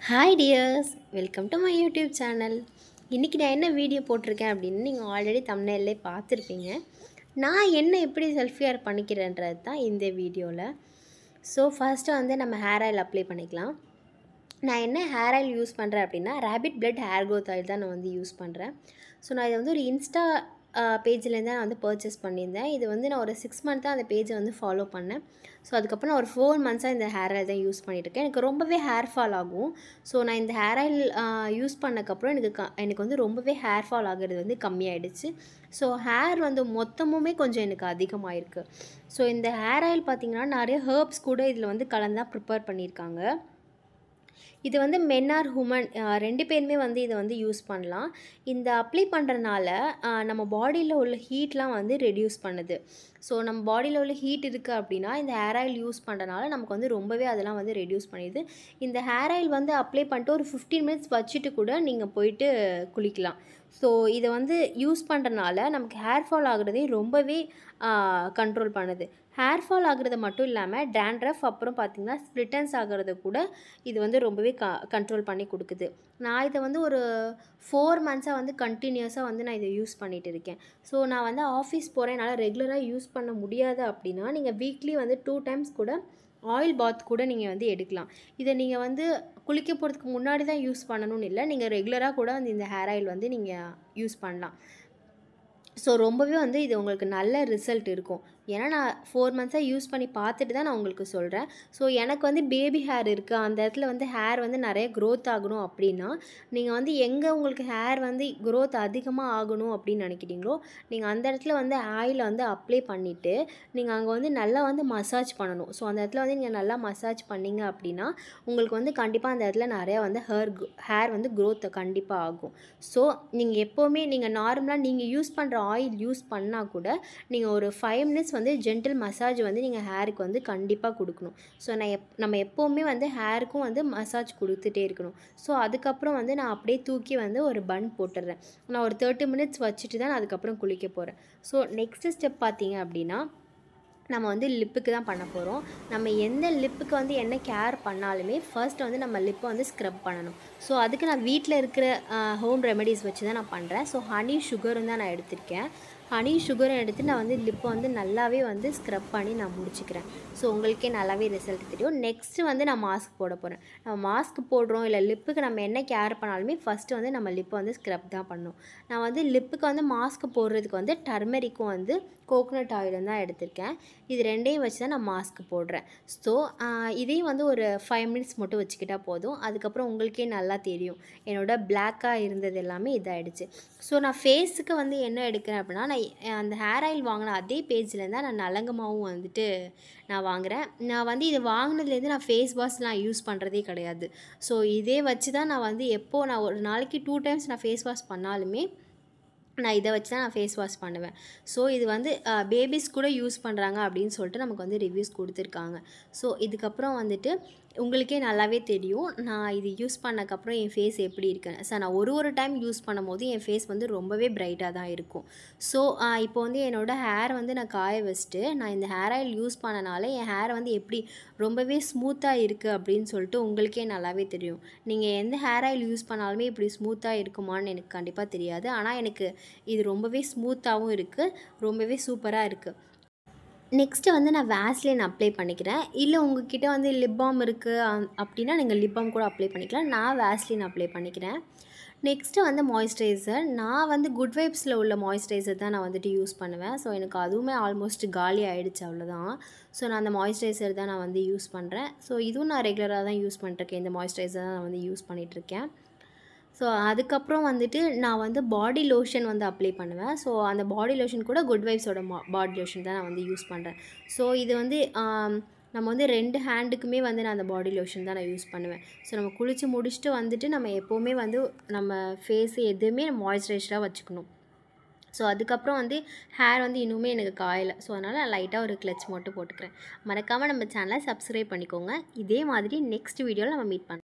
Hi tears, welcome to my YouTube channel. இன்றைக்கி நான் என்ன வீடியோ போட்டிருக்கேன் அப்படின்னு நீங்கள் ஆல்ரெடி தம்ப்நெயில்லே பார்த்துருப்பீங்க. நான் என்ன எப்படி செல்ஃப் கேர் பண்ணிக்கிறேன்றது தான் இந்த வீடியோவில். ஸோ ஃபர்ஸ்ட்டு வந்து நம்ம ஹேர் ஆயில் அப்ளை பண்ணிக்கலாம். நான் என்ன ஹேர் ஆயில் யூஸ் பண்ணுறேன் அப்படின்னா rapid blood hair growth oil தான் நான் வந்து யூஸ் பண்ணுறேன். ஸோ நான் இதை வந்து ஒரு இன்ஸ்டா பேஜ்லேருந்து தான் நான் வந்து பர்ச்சேஸ் பண்ணியிருந்தேன். இது வந்து நான் ஒரு 6 மந்த் தான் அந்த பேஜை வந்து ஃபாலோ பண்ணேன். ஸோ அதுக்கப்புறம் நான் ஒரு 4 மந்த்ஸாக இந்த ஹேர் ஆயில் தான் யூஸ் பண்ணிகிட்ருக்கேன். எனக்கு ரொம்பவே ஹேர் ஃபால் ஆகும். ஸோ நான் இந்த ஹேர் ஆயில் யூஸ் பண்ணக்கப்புறம் எனக்கு வந்து ரொம்பவே ஹேர் ஃபால் ஆகிறது வந்து கம்மியாயிடுச்சு. ஸோ ஹேர் வந்து மொத்தமுமே கொஞ்சம் எனக்கு அதிகமாகிருக்கு. ஸோ இந்த ஹேர் ஆயில் பார்த்திங்கன்னா நிறைய ஹெர்ப்ஸ் கூட இதில் வந்து கலந்தாக ப்ரிப்பேர் பண்ணியிருக்காங்க. இது வந்து மென் ஆர் உமன் 2 பேருமே வந்து இதை வந்து யூஸ் பண்ணலாம். இந்த அப்ளை பண்ணுறனால நம்ம பாடியில் உள்ள ஹீட்லாம் வந்து ரெடியூஸ் பண்ணுது. ஸோ நம்ம பாடியில் உள்ள ஹீட் இருக்குது அப்படின்னா இந்த ஹேர் ஆயில் யூஸ் பண்ணுறனால நமக்கு வந்து ரொம்பவே அதெல்லாம் வந்து ரெடியூஸ் பண்ணிடுது. இந்த ஹேர் ஆயில் வந்து அப்ளை பண்ணிட்டு ஒரு 15 மினிட்ஸ் வச்சுட்டு கூட நீங்கள் போயிட்டு குளிக்கலாம். ஸோ இதை வந்து யூஸ் பண்ணுறனால நமக்கு ஹேர் ஃபால் ஆகுறதே ரொம்பவே கண்ட்ரோல் பண்ணுது. ஹேர் ஃபால் ஆகுறது மட்டும் இல்லாமல் டேண்ட்ரஃப் அப்புறம் பார்த்திங்கன்னா ஸ்ப்ளிட்டன்ஸ் ஆகிறது கூட இது வந்து ரொம்பவே கண்ட்ரோல் பண்ணி கொடுக்குது. நான் இதை வந்து ஒரு 4 மந்த்ஸாக வந்து கண்டினியூஸாக வந்து நான் இதை யூஸ் பண்ணிகிட்டு இருக்கேன். ஸோ நான் வந்து ஆஃபீஸ் போகிறேன், என்னால் ரெகுலராக யூஸ் பண்ண முடியாது அப்படின்னா நீங்கள் வீக்லி வந்து 2 டைம்ஸ் கூட ஆயில் பாத் கூட நீங்கள் வந்து எடுக்கலாம். இதை நீங்கள் வந்து குளிக்க போகிறதுக்கு முன்னாடி தான் யூஸ் பண்ணணும்னு இல்லை, நீங்கள் ரெகுலராக கூட வந்து இந்த ஹேர் ஆயில் வந்து நீங்கள் யூஸ் பண்ணலாம். ஸோ ரொம்பவே வந்து இது உங்களுக்கு நல்ல ரிசல்ட் இருக்கும். ஏன்னா நான் 4 மந்த்ஸாக யூஸ் பண்ணி பார்த்துட்டு தான் நான் உங்களுக்கு சொல்கிறேன். ஸோ எனக்கு வந்து பேபி ஹேர் இருக்குது, அந்த இடத்துல வந்து ஹேர் வந்து நிறைய க்ரோத் ஆகணும் அப்படின்னா நீங்கள் வந்து எங்கே உங்களுக்கு ஹேர் வந்து க்ரோத் அதிகமாக ஆகணும் அப்படின்னு நினைக்கிறீங்களோ நீங்கள் அந்த இடத்துல வந்து ஆயிலை வந்து அப்ளை பண்ணிவிட்டு நீங்கள் அங்கே வந்து நல்லா வந்து மசாஜ் பண்ணணும். ஸோ அந்த இடத்துல வந்து நீங்கள் நல்லா மசாஜ் பண்ணிங்க அப்படின்னா உங்களுக்கு வந்து கண்டிப்பாக அந்த இடத்துல நிறையா வந்து ஹேர் வந்து க்ரோத்தை கண்டிப்பாக ஆகும். ஸோ நீங்கள் எப்போவுமே நீங்கள் நார்மலாக நீங்கள் யூஸ் பண்ணுற ஆயில் யூஸ் பண்ணால் கூட நீங்கள் ஒரு 5 மினிட்ஸ் வந்து ஜென்டில் மசாஜ் வந்து நீங்கள் ஹேருக்கு வந்து கண்டிப்பாக கொடுக்கணும். ஸோ நம்ம எப்போவுமே வந்து ஹேருக்கும் வந்து மசாஜ் கொடுத்துட்டே இருக்கணும். ஸோ அதுக்கப்புறம் வந்து நான் அப்படியே தூக்கி வந்து ஒரு பன் போட்டுடுறேன். நான் ஒரு 30 மினிட்ஸ் வச்சுட்டு தான் நான் அதுக்கப்புறம் குளிக்க போகிறேன். ஸோ நெக்ஸ்ட்டு ஸ்டெப் பார்த்தீங்க அப்படின்னா நம்ம வந்து லிப்புக்கு தான் பண்ண போகிறோம். நம்ம எந்த லிப்புக்கு வந்து என்ன கேர் பண்ணாலுமே ஃபர்ஸ்ட் வந்து நம்ம லிப்பை வந்து ஸ்க்ரப் பண்ணணும். ஸோ அதுக்கு நான் வீட்டில் இருக்கிற ஹோம் ரெமெடிஸ் வச்சு தான் நான் பண்ணுறேன். ஸோ ஹனி சுகரும் தான் நான் எடுத்திருக்கேன். ஹனி சுகரும் எடுத்து நான் வந்து லிப்பை வந்து நல்லாவே வந்து ஸ்க்ரப் பண்ணி நான் முடிச்சுக்கிறேன். ஸோ உங்களுக்கே நல்லாவே ரிசல்ட் தெரியும். நெக்ஸ்ட்டு வந்து நான் மாஸ்க் போட போகிறேன். நம்ம மாஸ்க் போடுறோம் இல்லை லிப்புக்கு நம்ம என்ன கேர் பண்ணாலுமே ஃபஸ்ட்டு வந்து நம்ம லிப்பை வந்து ஸ்க்ரப் தான் பண்ணணும். நான் வந்து லிப்புக்கு வந்து மாஸ்க் போடுறதுக்கு வந்து டர்மெரிக்கும் வந்து கோகோனட் ஆயிலும் தான் எடுத்திருக்கேன். இது 2ஐயும் வச்சு தான் நான் மாஸ்க் போடுறேன். ஸோ இதையும் வந்து ஒரு 5 மினிட்ஸ் மட்டும் வச்சுக்கிட்டால் போதும். அதுக்கப்புறம் உங்களுக்கே நல்லா தெரியும் என்னோடய பிளாக்காக இருந்தது எல்லாமே இதாகிடுச்சு. ஸோ நான் ஃபேஸுக்கு வந்து என்ன எடுக்கிறேன் அப்படின்னா நான் அந்த ஹேர் ஆயில் வாங்கின அதே பேஜ்லேருந்து நான் நலங்கமாவும் வந்துட்டு நான் வாங்குகிறேன். நான் வந்து இது வாங்கினதுலேருந்து நான் ஃபேஸ் வாஷ்லாம் யூஸ் பண்ணுறதே கிடையாது. ஸோ இதே வச்சு தான் நான் வந்து நான் ஒரு நாளைக்கு 2 டைம்ஸ் நான் ஃபேஸ் வாஷ் பண்ணாலுமே நான் இதை வச்சு தான் நான் ஃபேஸ் வாஷ் பண்ணுவேன். ஸோ இது வந்து பேபிஸ் கூட யூஸ் பண்ணுறாங்க அப்படின்னு சொல்லிட்டு நமக்கு வந்து ரிவ்யூஸ் கொடுத்துருக்காங்க. ஸோ இதுக்கப்புறம் வந்துட்டு உங்களுக்கே நல்லாவே தெரியும் நான் இது யூஸ் பண்ணக்கப்புறம் என் ஃபேஸ் எப்படி இருக்குன்னு. ஸோ நான் ஒரு டைம் யூஸ் பண்ணும்போது என் ஃபேஸ் வந்து ரொம்பவே பிரைட்டாக தான் இருக்கும். ஸோ இப்போ வந்து என்னோடய ஹேர் வந்து நான் காய வச்சுட்டு நான் இந்த ஹேர் ஆயில் யூஸ் பண்ணனால என் ஹேர் வந்து எப்படி ரொம்பவே ஸ்மூத்தாக இருக்குது அப்படின்னு சொல்லிட்டு உங்களுக்கே நல்லாவே தெரியும். நீங்கள் எந்த ஹேர் ஆயில் யூஸ் பண்ணாலுமே இப்படி ஸ்மூத்தாக இருக்குமான்னு எனக்கு கண்டிப்பாக தெரியாது. ஆனால் எனக்கு இது ரொம்பவே ஸ்மூத்தாகவும் இருக்குது, ரொம்பவே சூப்பராக இருக்குது. நெக்ஸ்ட்டு வந்து நான் வேஸ்லின் அப்ளை பண்ணிக்கிறேன். இல்லை உங்ககிட்ட வந்து லிப் பாம் இருக்குது அப்படின்னா நீங்கள் லிப் பாம் கூட அப்ளை பண்ணிக்கலாம். நான் வேஸ்லின் அப்ளை பண்ணிக்கிறேன். நெக்ஸ்ட்டு வந்து மாய்ஸ்சரைசர். நான் வந்து குட் வைப்ஸில் உள்ள மாய்ஸ்சரைசர் தான் நான் வந்துட்டு யூஸ் பண்ணுவேன். ஸோ எனக்கு அதுவுமே ஆல்மோஸ்ட் காலி ஆகிடுச்சு, அவ்வளோதான். ஸோ நான் அந்த மாய்ஸ்சரைசர் தான் நான் வந்து யூஸ் பண்ணுறேன். ஸோ இதுவும் நான் ரெகுலராக தான் யூஸ் பண்ணிட்டுருக்கேன். இந்த மாய்ஸ்சரைசர் தான் நான் வந்து யூஸ் பண்ணிகிட்ருக்கேன். ஸோ அதுக்கப்புறம் வந்துட்டு நான் வந்து பாடி லோஷன் வந்து அப்ளை பண்ணுவேன். ஸோ அந்த பாடி லோஷன் கூட குட் வைப்ஸோட பாடி லோஷன் தான் நான் வந்து யூஸ் பண்ணுறேன். ஸோ இது வந்து நம்ம வந்து 2 ஹேண்டுக்குமே வந்து நான் அந்த பாடி லோஷன் தான் நான் யூஸ் பண்ணுவேன். ஸோ நம்ம குளித்து முடிச்சுட்டு வந்துட்டு நம்ம எப்போவுமே வந்து நம்ம ஃபேஸு எதுவுமே மாய்ஸ்சரைஸ்டாக வச்சுக்கணும். ஸோ அதுக்கப்புறம் வந்து ஹேர் வந்து இன்னுமே எனக்கு காயலை. ஸோ அதனால் நான் லைட்டாக ஒரு கிளச் மட்டும் போட்டுக்கிறேன். மறக்காமல் நம்ம சேனலை சப்ஸ்கிரைப் பண்ணிக்கோங்க. இதே மாதிரி நெக்ஸ்ட் வீடியோவில் நம்ம மீட் பண்ணலாம்.